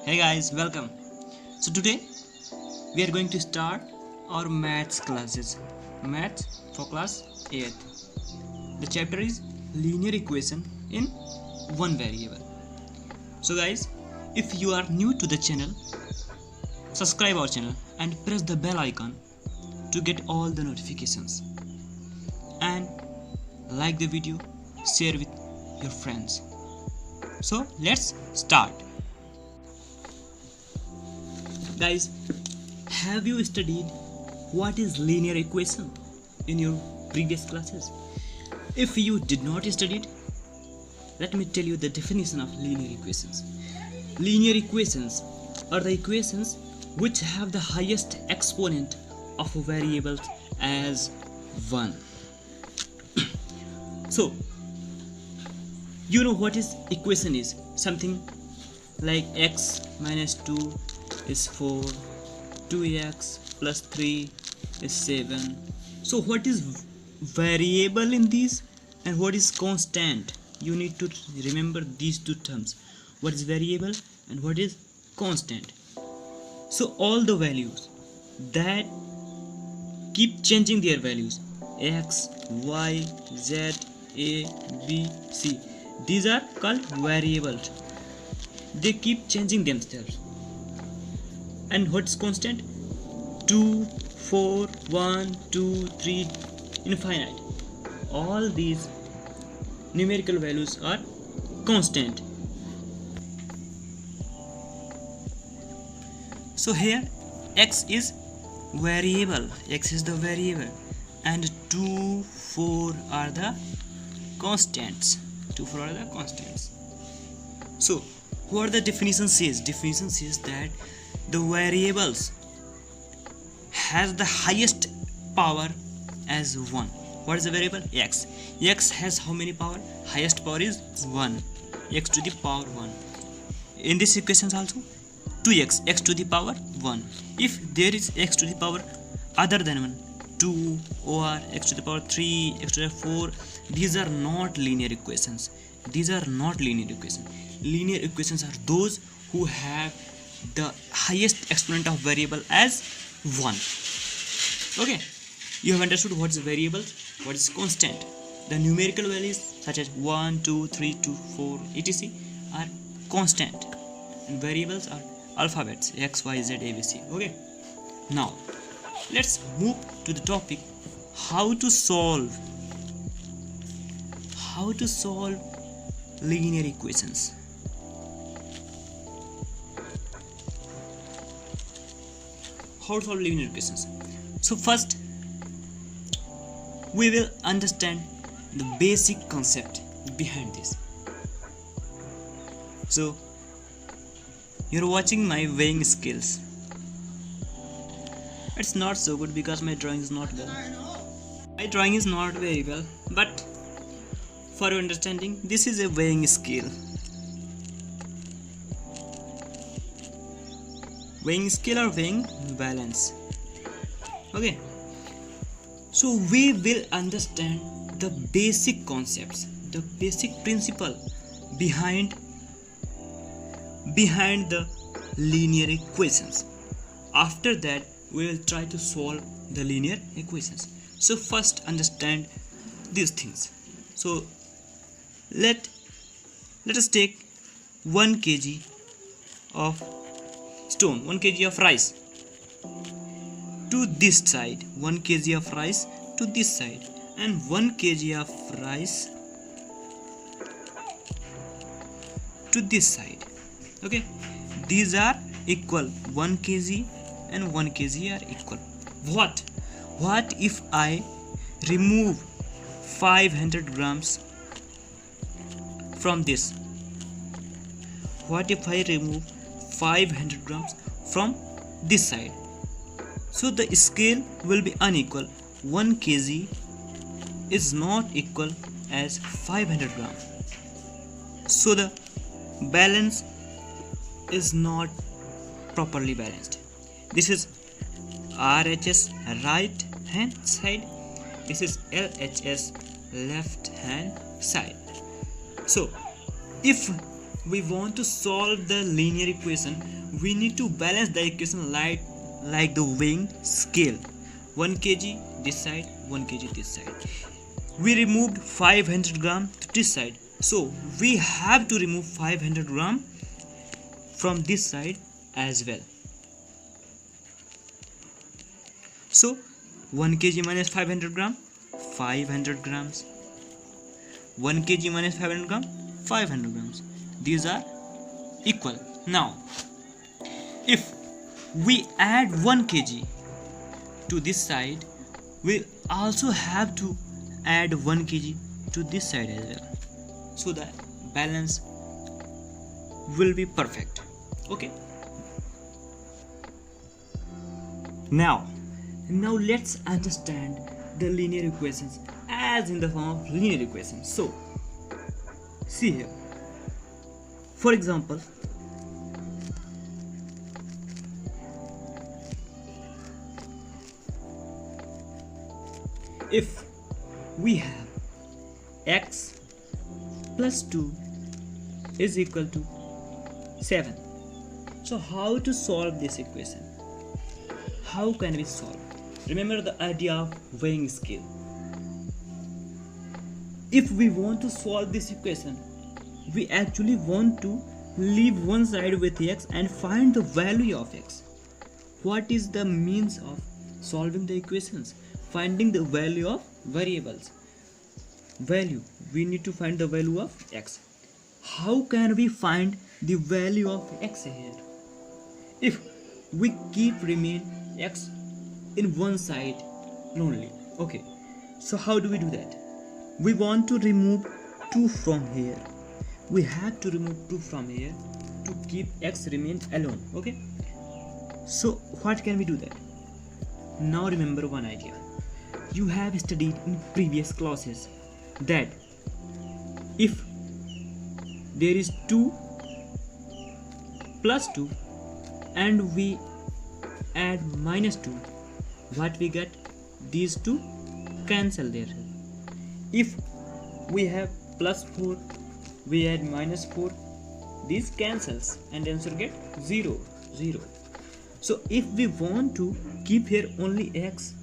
Hey guys, welcome. So today we are going to start our maths classes. Maths for class 8th. The chapter is linear equation in one variable. So guys, if you are new to the channel, subscribe our channel and press the bell icon to get all the notifications. And like the video, share with your friends. So let's start. Guys, have you studied what is linear equation in your previous classes? If you did not study it, let me tell you the definition of linear equations. Linear equations are the equations which have the highest exponent of variables as 1. So, you know what is equation is? Something like x minus 2 is 4, 2x plus 3 is 7. So what is variable in these and what is constant? You need to remember these two terms. What is variable and what is constant? So all the values that keep changing their values, x, y, z, a, b, c, these are called variables. They keep changing themselves. And what's constant? 2, 4, 1, 2, 3, infinite. All these numerical values are constant. So here x is variable. X is the variable. And 2, 4 are the constants. 2, 4 are the constants. So what the definition says? Definition says that the variables has the highest power as 1. What is the variable? X. X has how many power? Highest power is 1. X to the power 1. In this equation also 2x, x to the power 1. If there is x to the power other than 1, 2 or x to the power 3, x to the power 4, these are not linear equations. These are not linear equations. Linear equations are those who have the highest exponent of variable as 1. Okay, you have understood what is variable, what is constant. The numerical values such as 1, 2, 3, 2, 4, etc. are constant, and variables are alphabets x, y, z, a, b, c. Okay, now let's move to the topic how to solve linear equations. How to solve linear equations? So first we will understand the basic concept behind this. So you're watching my weighing skills. It's not so good because my drawing is not well. My drawing is not very well, but for your understanding, this is a weighing scale. Weighing scale or weighing balance. Okay, so we will understand the basic concepts, the basic principle behind the linear equations. After that we will try to solve the linear equations. So first understand these things. So let us take 1 kg of stone, 1 kg of rice to this side, 1 kg of rice to this side, and 1 kg of rice to this side. Okay, these are equal. 1 kg and 1 kg are equal. What if I remove 500 grams from this? What if I remove 500 grams from this side? So the scale will be unequal. 1 kg is not equal as 500 grams. So the balance is not properly balanced. This is RHS right hand side. This is LHS left hand side. So if we want to solve the linear equation, we need to balance the equation like the weighing scale. 1 kg this side, 1 kg this side. We removed 500 gram to this side, so we have to remove 500 gram from this side as well. So 1 kg minus 500 gram, 500 grams. 1 kg minus 500 gram, 500 grams. These are equal. Now, if we add 1 kg to this side, we also have to add 1 kg to this side as well. So the balance will be perfect. Okay. Now let's understand the linear equations as in the form of linear equations. So see here, for example, if we have x plus 2 is equal to 7, so how to solve this equation? How can we solve? Remember the idea of weighing scale. If we want to solve this equation, we actually want to leave one side with x and find the value of x. What is the means of solving the equations? Finding the value of variables. Value, we need to find the value of x. How can we find the value of x here? If we keep remain x in one side only. Okay, so how do we do that? We want to remove 2 from here. We have to remove 2 from here to keep x remain alone. Okay, so what can we do that? Now remember one idea. You have studied in previous classes that if there is 2 plus 2 and we add minus 2, what we get? These two cancel there. If we have plus 4, we add minus 4, these cancels and answer get 0, 0. So if we want to keep here only x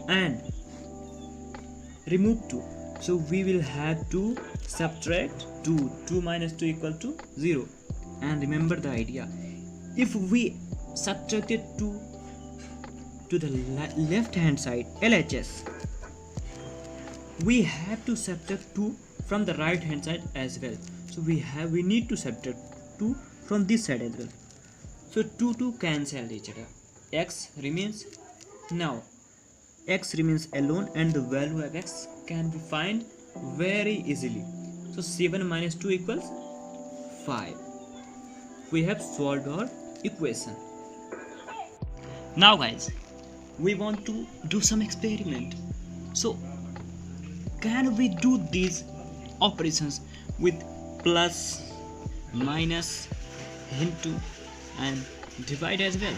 and remove 2, so we will have to subtract 2. 2 minus 2 equal to 0. And remember the idea, if we subtracted 2 to the left hand side, LHS, we have to subtract 2 from the right hand side as well. So we need to subtract 2 from this side as well. So 2 cancel each other. X remains. Now x remains alone and the value of x can be found very easily. So 7 minus 2 equals 5. We have solved our equation. Now guys, we want to do some experiment. So can we do these operations with plus, minus, into and divide as well?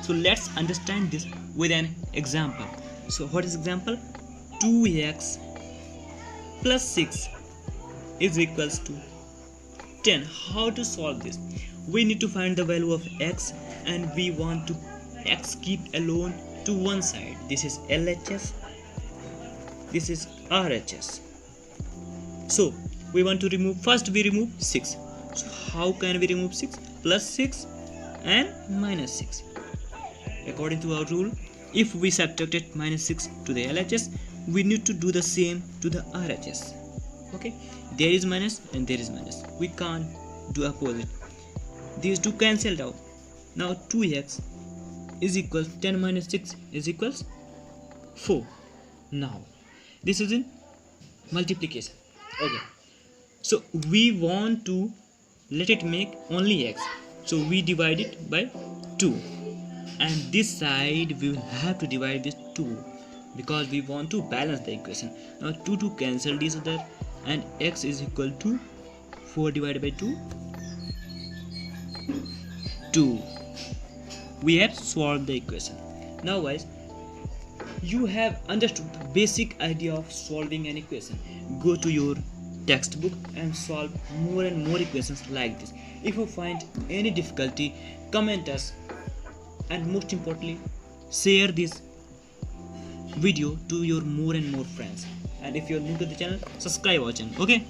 So let's understand this with an example. So what is example? 2x plus 6 is equals to 10. How to solve this? We need to find the value of x and we want to x keep alone to one side. This is LHS, this is RHS. So we want to remove, first we remove 6. So how can we remove 6? Plus 6 and minus 6. According to our rule, if we subtracted minus 6 to the LHS, we need to do the same to the RHS. Okay, there is minus and there is minus. We can't do opposite. These two cancelled out. Now 2x is equals 10 minus 6 is equals 4. Now this is in multiplication. Okay, so we want to let it make only x, so we divide it by 2 and this side we will have to divide this 2 because we want to balance the equation. Now 2 cancel each other and x is equal to 4 divided by 2, 2. We have solved the equation. Now guys, you have understood the basic idea of solving an equation. Go to your textbook and solve more and more equations like this. If you find any difficulty, comment us, and most importantly, share this video to your more and more friends. And if you're new to the channel, subscribe our channel. Okay.